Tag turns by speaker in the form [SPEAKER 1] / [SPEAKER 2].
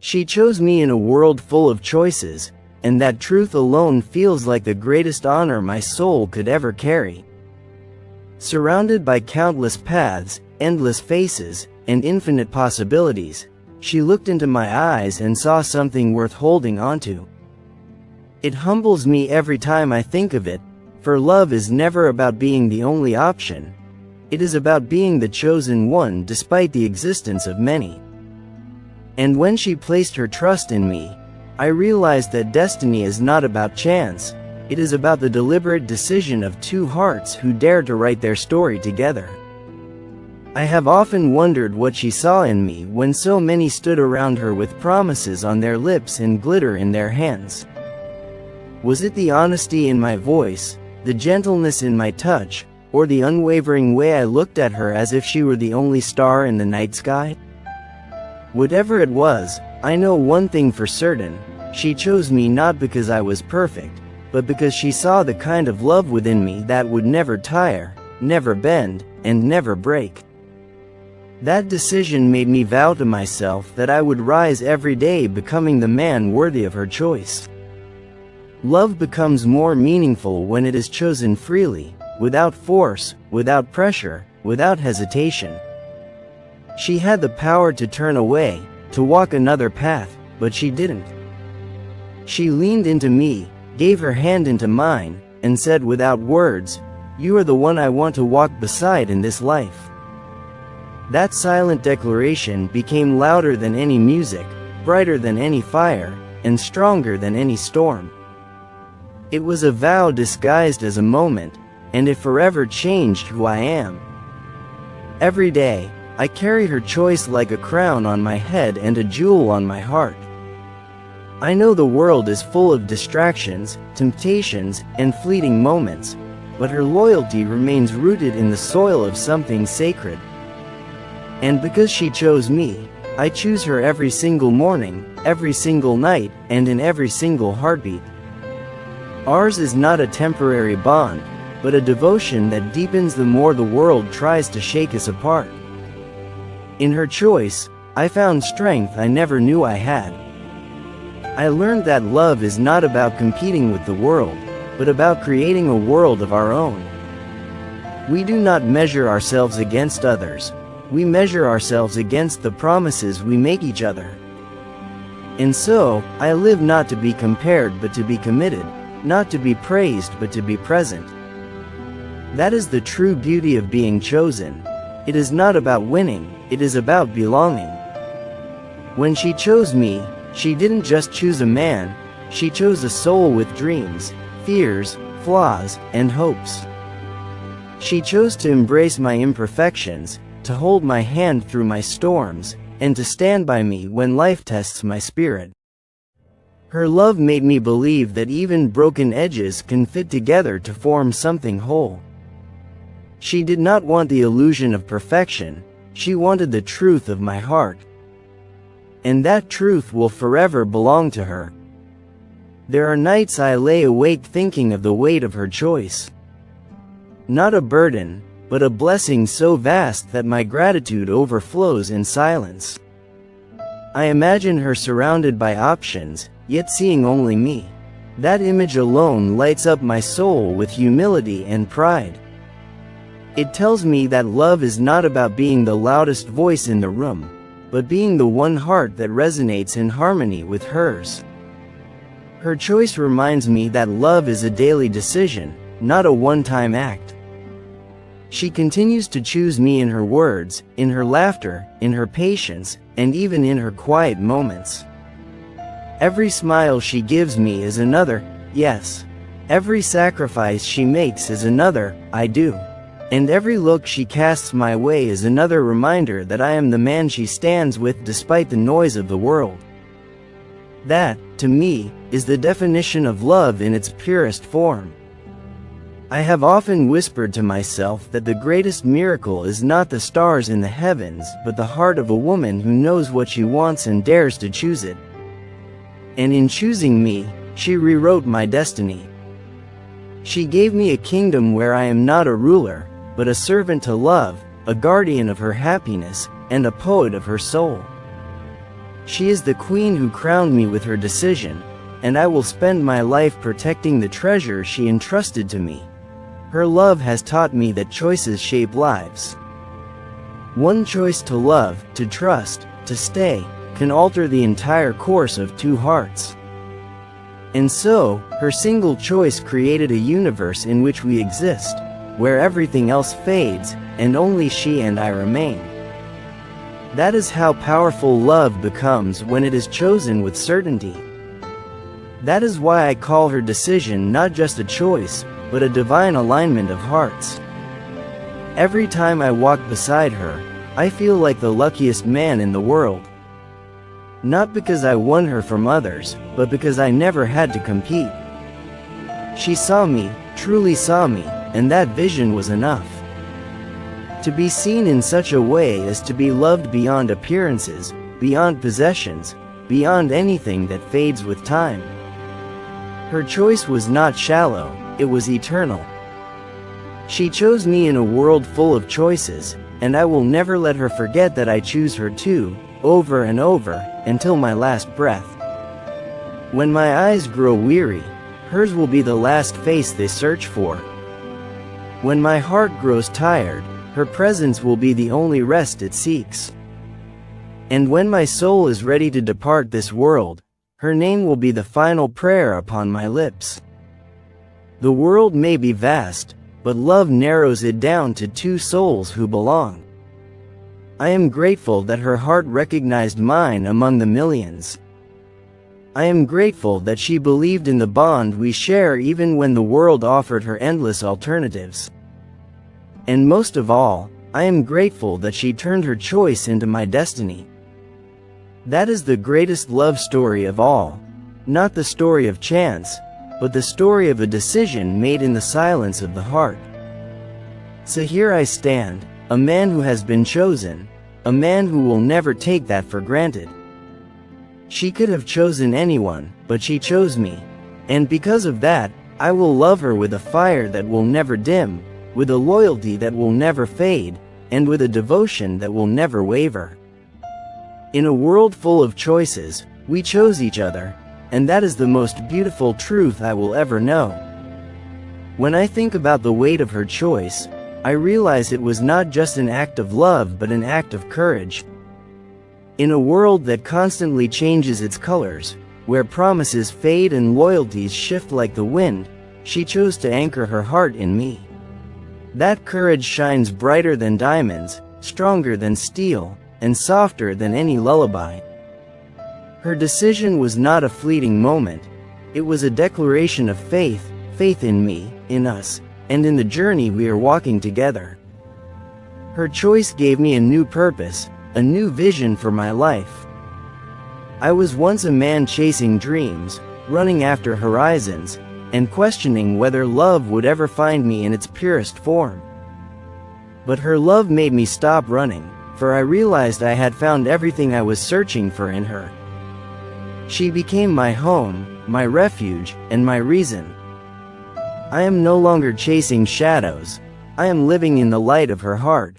[SPEAKER 1] She chose me in a world full of choices, and that truth alone feels like the greatest honor my soul could ever carry. Surrounded by countless paths, endless faces, and infinite possibilities, she looked into my eyes and saw something worth holding onto. It humbles me every time I think of it, for love is never about being the only option. It is about being the chosen one despite the existence of many. And when she placed her trust in me, I realized that destiny is not about chance. It is about the deliberate decision of two hearts who dare to write their story together. I have often wondered what she saw in me when so many stood around her with promises on their lips and glitter in their hands. Was it the honesty in my voice, the gentleness in my touch, or the unwavering way I looked at her as if she were the only star in the night sky? Whatever it was, I know one thing for certain: she chose me not because I was perfect, but because she saw the kind of love within me that would never tire, never bend, and never break. That decision made me vow to myself that I would rise every day becoming the man worthy of her choice. Love becomes more meaningful when it is chosen freely, without force, without pressure, without hesitation. She had the power to turn away, to walk another path, but she didn't. She leaned into me, gave her hand into mine, and said without words, "You are the one I want to walk beside in this life." That silent declaration became louder than any music, brighter than any fire, and stronger than any storm. It was a vow disguised as a moment, and it forever changed who I am. Every day, I carry her choice like a crown on my head and a jewel on my heart. I know the world is full of distractions, temptations, and fleeting moments, but her loyalty remains rooted in the soil of something sacred. And because she chose me, I choose her every single morning, every single night, and in every single heartbeat. Ours is not a temporary bond, but a devotion that deepens the more the world tries to shake us apart. In her choice, I found strength I never knew I had. I learned that love is not about competing with the world, but about creating a world of our own. We do not measure ourselves against others. We measure ourselves against the promises we make each other. And so, I live not to be compared but to be committed, not to be praised but to be present. That is the true beauty of being chosen. It is not about winning, it is about belonging. When she chose me, she didn't just choose a man, she chose a soul with dreams, fears, flaws, and hopes. She chose to embrace my imperfections, to hold my hand through my storms, and to stand by me when life tests my spirit. Her love made me believe that even broken edges can fit together to form something whole. She did not want the illusion of perfection, she wanted the truth of my heart. And that truth will forever belong to her. There are nights I lay awake thinking of the weight of her choice. Not a burden, but a blessing so vast that my gratitude overflows in silence. I imagine her surrounded by options, yet seeing only me. That image alone lights up my soul with humility and pride. It tells me that love is not about being the loudest voice in the room, but being the one heart that resonates in harmony with hers. Her choice reminds me that love is a daily decision, not a one-time act. She continues to choose me in her words, in her laughter, in her patience, and even in her quiet moments. Every smile she gives me is another, yes. Every sacrifice she makes is another, I do. And every look she casts my way is another reminder that I am the man she stands with despite the noise of the world. That, to me, is the definition of love in its purest form. I have often whispered to myself that the greatest miracle is not the stars in the heavens but the heart of a woman who knows what she wants and dares to choose it. And in choosing me, she rewrote my destiny. She gave me a kingdom where I am not a ruler, but a servant to love, a guardian of her happiness, and a poet of her soul. She is the queen who crowned me with her decision, and I will spend my life protecting the treasure she entrusted to me. Her love has taught me that choices shape lives. One choice to love, to trust, to stay, can alter the entire course of two hearts. And so, her single choice created a universe in which we exist, where everything else fades, and only she and I remain. That is how powerful love becomes when it is chosen with certainty. That is why I call her decision not just a choice, but a divine alignment of hearts. Every time I walk beside her, I feel like the luckiest man in the world. Not because I won her from others, but because I never had to compete. She saw me, truly saw me, and that vision was enough. To be seen in such a way is to be loved beyond appearances, beyond possessions, beyond anything that fades with time. Her choice was not shallow, it was eternal. She chose me in a world full of choices, and I will never let her forget that I choose her too, over and over, until my last breath. When my eyes grow weary, hers will be the last face they search for. When my heart grows tired, her presence will be the only rest it seeks. And when my soul is ready to depart this world, her name will be the final prayer upon my lips. The world may be vast, but love narrows it down to two souls who belong. I am grateful that her heart recognized mine among the millions. I am grateful that she believed in the bond we share even when the world offered her endless alternatives. And most of all, I am grateful that she turned her choice into my destiny. That is the greatest love story of all, not the story of chance, but the story of a decision made in the silence of the heart. So here I stand, a man who has been chosen, a man who will never take that for granted. She could have chosen anyone, but she chose me, and because of that, I will love her with a fire that will never dim, with a loyalty that will never fade, and with a devotion that will never waver. In a world full of choices, we chose each other, and that is the most beautiful truth I will ever know. When I think about the weight of her choice, I realize it was not just an act of love but an act of courage. In a world that constantly changes its colors, where promises fade and loyalties shift like the wind, she chose to anchor her heart in me. That courage shines brighter than diamonds, stronger than steel, and softer than any lullaby. Her decision was not a fleeting moment. It was a declaration of faith, faith in me, in us, and in the journey we are walking together. Her choice gave me a new purpose, a new vision for my life. I was once a man chasing dreams, running after horizons, and questioning whether love would ever find me in its purest form. But her love made me stop running, for I realized I had found everything I was searching for in her. She became my home, my refuge, and my reason. I am no longer chasing shadows, I am living in the light of her heart.